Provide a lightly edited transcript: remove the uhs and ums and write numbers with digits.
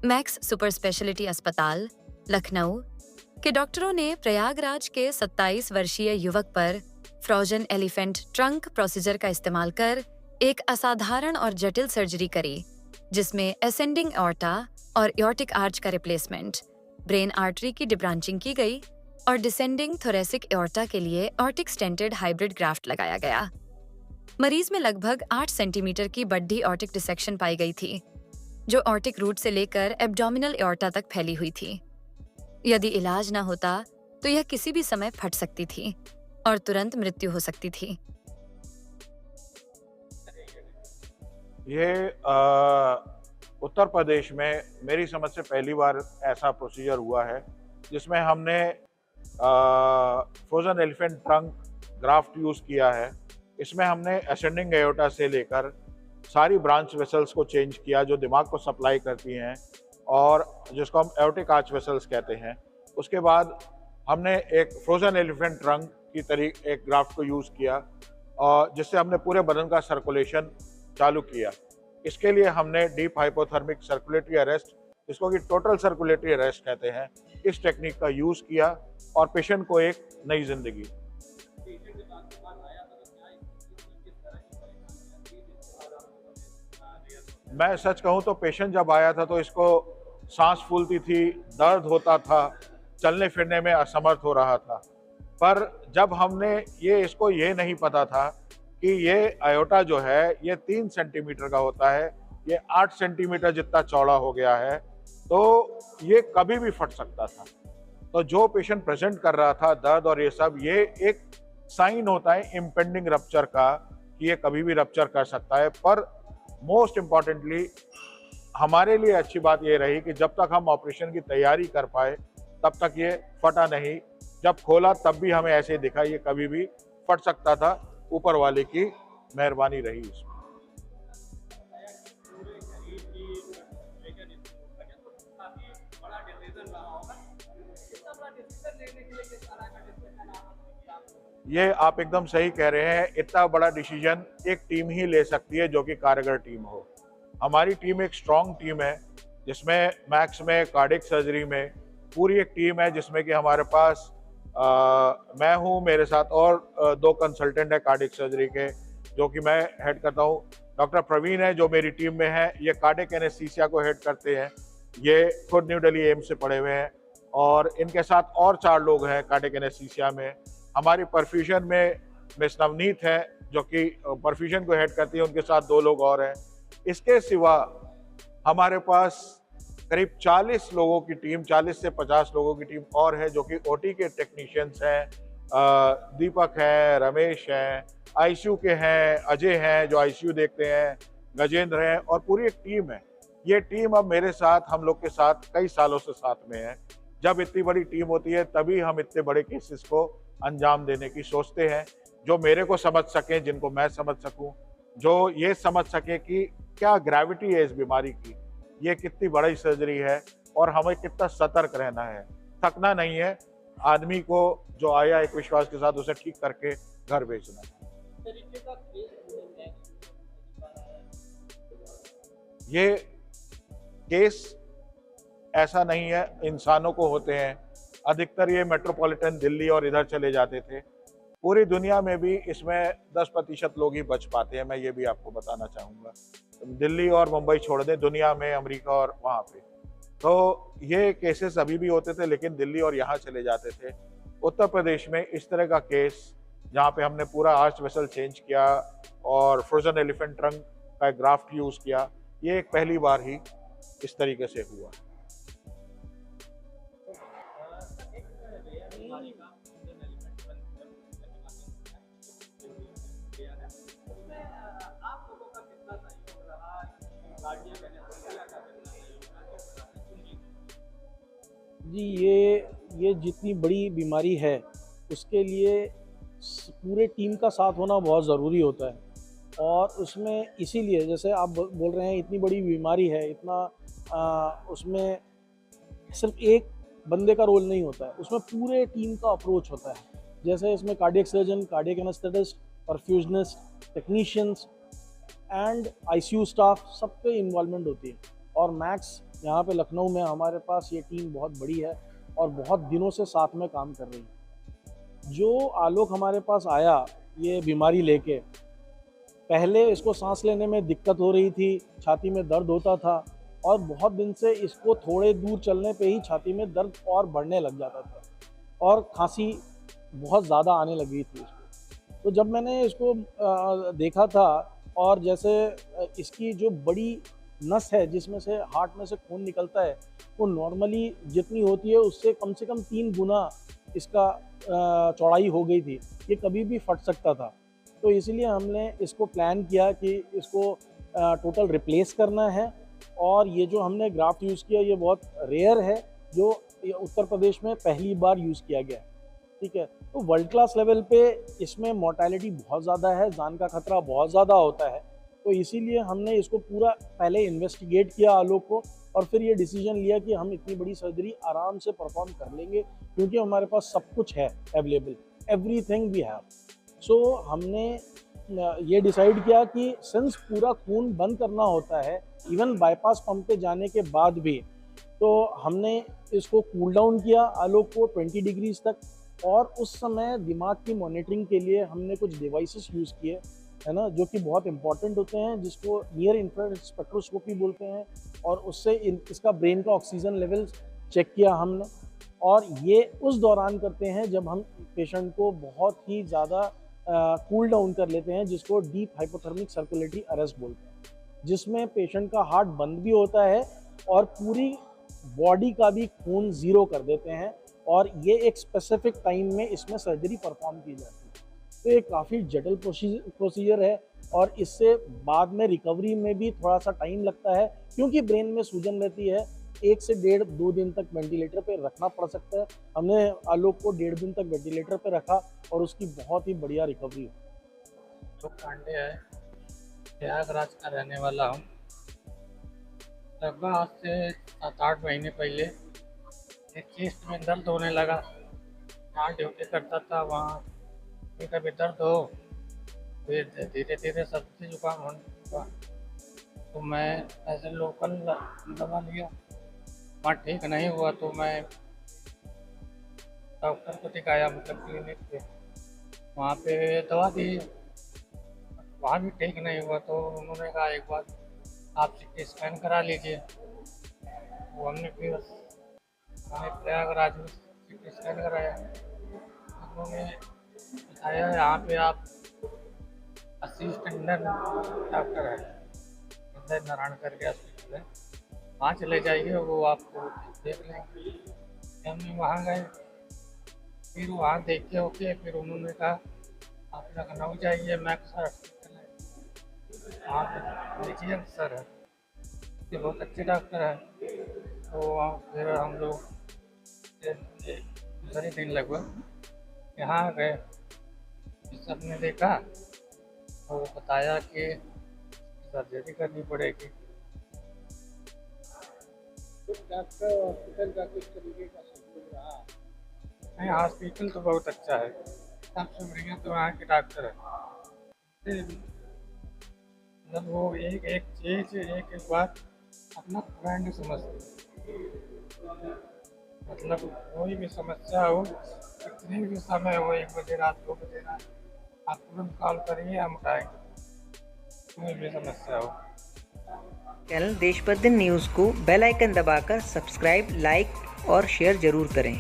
Max super speciality अस्पताल लखनऊ के डॉक्टरों ने प्रयागराज के 27 वर्षीय युवक पर फ्रोजन एलिफेंट ट्रंक प्रोसीजर का इस्तेमाल कर एक असाधारण और जटिल सर्जरी करी, जिसमें असेंडिंग एओर्टा और एओर्टिक आर्च का रिप्लेसमेंट, ब्रेन आर्टरी की डिब्रांचिंग की गई और डिसेंडिंग थोरेसिक एओर्टा के लिए एओर्टिक स्टेंटेड हाइब्रिड ग्राफ्ट लगाया गया। मरीज में लगभग 8 सेंटीमीटर की बड्डी एओर्टिक डिसेक्शन पाई गई थी, जो एओर्टिक रूट से लेकर एब्डोमिनल एओर्टा तक फैली हुई थी। यदि इलाज न होता तो यह किसी भी समय फट सकती थी और तुरंत मृत्यु हो सकती थी। ये उत्तर प्रदेश में मेरी समझ से पहली बार ऐसा प्रोसीजर हुआ है जिसमें हमने frozen elephant trunk graft use किया है। इसमें हमने असेंडिंग एओर्टा से लेकर सारी ब्रांच वेसल्स को चेंज किया जो दिमाग को सप्लाई करती हैं और जिसको हम एओर्टिक आर्च वेसल्स कहते हैं। उसके बाद हमने एक फ्रोजन एलिफेंट ट्रंक की तरह एक ग्राफ्ट को यूज़ किया और जिससे हमने पूरे बदन का सर्कुलेशन चालू किया। इसके लिए हमने डीप हाइपोथर्मिक सर्कुलेटरी अरेस्ट, जिसको कि टोटल सर्कुलेटरी अरेस्ट कहते हैं, इस टेक्निक का यूज़ किया और पेशेंट को एक नई जिंदगी। मैं सच कहूँ तो पेशेंट जब आया था तो इसको सांस फूलती थी, दर्द होता था, चलने फिरने में असमर्थ हो रहा था। पर जब हमने इसको ये नहीं पता था कि ये एओर्टा जो है ये 3 सेंटीमीटर का होता है, ये 8 सेंटीमीटर जितना चौड़ा हो गया है, तो ये कभी भी फट सकता था। तो जो पेशेंट प्रेजेंट कर रहा था दर्द और ये सब, ये एक साइन होता है इम्पेंडिंग रप्चर का कि ये कभी भी रप्चर कर सकता है। पर मोस्ट इम्पॉर्टेंटली हमारे लिए अच्छी बात ये रही कि जब तक हम ऑपरेशन की तैयारी कर पाए तब तक ये फटा नहीं। जब खोला तब भी हमें ऐसे दिखा, ये कभी भी फट सकता था। ऊपर वाले की मेहरबानी रही इसमें। ये आप एकदम सही कह रहे हैं। इतना बड़ा डिसीजन एक टीम ही ले सकती है जो कि कारगर टीम हो। हमारी टीम एक स्ट्रॉन्ग टीम है जिसमें मैक्स में कार्डियक सर्जरी में पूरी एक टीम है, जिसमें कि हमारे पास मैं हूँ, मेरे साथ और 2 कंसल्टेंट है कार्डियक सर्जरी के जो कि मैं हेड करता हूँ। डॉक्टर प्रवीण है जो मेरी टीम में है, ये कार्डियक एनेस्थीसिया को हेड करते हैं। ये खुद न्यू दिल्ली एम्स से पढ़े हुए हैं और इनके साथ और 4 लोग हैं कार्डियक एनेस्थीसिया में। हमारी परफ्यूजन में मिस नवनीत है जो कि परफ्यूजन को हेड करती है, उनके साथ 2 लोग और हैं। इसके सिवा हमारे पास करीब 40 लोगों की टीम, 40 से 50 लोगों की टीम और है जो कि ओटी के टेक्नीशियंस हैं। दीपक हैं, रमेश हैं, आईसीयू के हैं, अजय हैं जो आईसीयू देखते हैं, गजेंद्र हैं और पूरी एक टीम है। ये टीम अब मेरे साथ, हम लोग के साथ कई सालों से साथ में है। जब इतनी बड़ी टीम होती है तभी हम इतने बड़े केसेस को अंजाम देने की सोचते हैं, जो मेरे को समझ सकें, जिनको मैं समझ सकूं, जो ये समझ सके कि क्या ग्रेविटी है इस बीमारी की, ये कितनी बड़ी सर्जरी है और हमें कितना सतर्क रहना है। थकना नहीं है, आदमी को जो आया एक विश्वास के साथ उसे ठीक करके घर भेजना है। ये केस ऐसा नहीं है, इंसानों को होते हैं। अधिकतर ये मेट्रोपॉलिटन दिल्ली और इधर चले जाते थे। पूरी दुनिया में भी इसमें 10% लोग ही बच पाते हैं, मैं ये भी आपको बताना चाहूँगा। दिल्ली और मुंबई छोड़ दें, दुनिया में अमेरिका और वहाँ पे तो ये केसेस अभी भी होते थे, लेकिन दिल्ली और यहाँ चले जाते थे। उत्तर प्रदेश में इस तरह का केस जहाँ पे हमने पूरा आर्च वेसल चेंज किया और फ्रोजन एलिफेंट ट्रंक का ग्राफ्ट यूज़ किया, ये एक पहली बार ही इस तरीके से हुआ। जी, ये जितनी बड़ी बीमारी है उसके लिए पूरे टीम का साथ होना बहुत ज़रूरी होता है। और उसमें इसीलिए जैसे आप बोल रहे हैं इतनी बड़ी बीमारी है, इतना उसमें सिर्फ एक बंदे का रोल नहीं होता है, उसमें पूरे टीम का अप्रोच होता है। जैसे इसमें cardiac surgeon, cardiac anaesthetist, perfusionist, technicians and ICU staff, सब पे इन्वॉल्वमेंट होती है। और मैक्स यहाँ पे लखनऊ में हमारे पास ये टीम बहुत बड़ी है और बहुत दिनों से साथ में काम कर रही है। जो आलोक हमारे पास आया ये बीमारी लेके, पहले इसको सांस लेने में दिक्कत हो रही थी, छाती में दर्द होता था और बहुत दिन से इसको थोड़े दूर चलने पे ही छाती में दर्द और बढ़ने लग जाता था और खांसी बहुत ज़्यादा आने लगी थी इसको। तो जब मैंने इसको देखा था और जैसे इसकी जो बड़ी नस है जिसमें से हार्ट में से खून निकलता है वो नॉर्मली जितनी होती है उससे कम से कम 3 गुना इसका चौड़ाई हो गई थी, ये कभी भी फट सकता था। तो इसलिए हमने इसको प्लान किया कि इसको टोटल रिप्लेस करना है और ये जो हमने ग्राफ्ट यूज़ किया ये बहुत रेयर है, जो उत्तर प्रदेश में पहली बार यूज़ किया गया है। ठीक है, तो वर्ल्ड क्लास लेवल पे इसमें मोर्टेलिटी बहुत ज़्यादा है, जान का खतरा बहुत ज़्यादा होता है। तो इसीलिए हमने इसको पूरा पहले इन्वेस्टिगेट किया आलोक को और फिर ये डिसीजन लिया कि हम इतनी बड़ी सर्जरी आराम से परफॉर्म कर लेंगे क्योंकि हमारे पास सब कुछ है अवेलेबल, एवरीथिंग वी हैव। सो हमने ये डिसाइड किया कि सिंस पूरा खून बंद करना होता है इवन बाईपास पंप पे जाने के बाद भी, तो हमने इसको कूल डाउन किया आलोक को 20 डिग्रीज तक और उस समय दिमाग की मॉनिटरिंग के लिए हमने कुछ डिवाइसेस यूज़ किए, है ना, जो कि बहुत इंपॉर्टेंट होते हैं, जिसको नियर इंफ्रारेड स्पेक्ट्रोस्कोपी बोलते हैं और उससे इसका ब्रेन का ऑक्सीजन लेवल चेक किया हमने। और ये उस दौरान करते हैं जब हम पेशेंट को बहुत ही ज़्यादा कूल डाउन कर लेते हैं, जिसको डीप हाइपोथर्मिक सर्कुलेटरी अरेस्ट बोलते हैं, जिसमें पेशेंट का हार्ट बंद भी होता है और पूरी बॉडी का भी खून ज़ीरो कर देते हैं और ये एक स्पेसिफिक टाइम में इसमें सर्जरी परफॉर्म की जाती है। तो ये काफ़ी जटिल प्रोसीजर है और इससे बाद में रिकवरी में भी थोड़ा सा टाइम लगता है क्योंकि ब्रेन में सूजन रहती है। 1 से 1.5-2 दिन तक वेंटिलेटर पे रखना पड़ सकता है। हमने आलोक को 1.5 दिन तक वेंटिलेटर पे रखा और उसकी बहुत ही बढ़िया रिकवरी हुई। तो पांडे है, प्रयागराज का रहने वाला हूँ। लगभग आज से 7-8 महीने पहले एक चेस्ट में दर्द होने लगा। जहाँ ड्यूटी करता था वहाँ कभी दर्द हो, फिर धीरे धीरे सर्दी जुकाम होने लगा। तो मैं ऐसे लोकल दवा लिया, वहाँ ठीक नहीं हुआ तो मैं डॉक्टर को दिखाया, मतलब क्लिनिक पे। वहाँ पे दवा दी, वहाँ भी ठीक नहीं हुआ तो उन्होंने कहा एक बार आप CT स्कैन करा लीजिए। वो हमने फिर प्रयागराज में CT स्कैन कराया। उन्होंने बताया यहाँ पे आप असिस्टेंट डॉक्टर है, इंदर नारायण करके हॉस्पिटल है, वहाँ चले जाइए, वो आपको देख लेंगे। हमने वहाँ गए, फिर वहाँ देख के होके फिर उन्होंने कहा आप लखनऊ जाइए, मैक्स हॉस्पिटल है, वहाँ पे लीजिए सर है, ये बहुत अच्छे डॉक्टर है। तो फिर हम लोग दूसरे दिन लगभग यहाँ गए, सब ने देखा तो वो बताया कि सर्जरी करनी पड़ेगी। डॉक्टर हॉस्पिटल का किस तरीके का सहयोग रहा? नहीं, हॉस्पिटल तो बहुत अच्छा है, सबसे बढ़िया तो वहाँ के डॉक्टर है। मतलब वो एक एक चीज़ एक एक बात अपना फ्रेंड समझते, मतलब कोई भी समस्या हो, कितनी भी समय हो, 1 बजे रात 2 बजे रात, आप तुरंत कॉल करिए, हम उठाएंगे, कोई भी समस्या हो। चैनल देश प्रतिदिन न्यूज़ को बेल आइकन दबाकर सब्सक्राइब, लाइक और शेयर जरूर करें।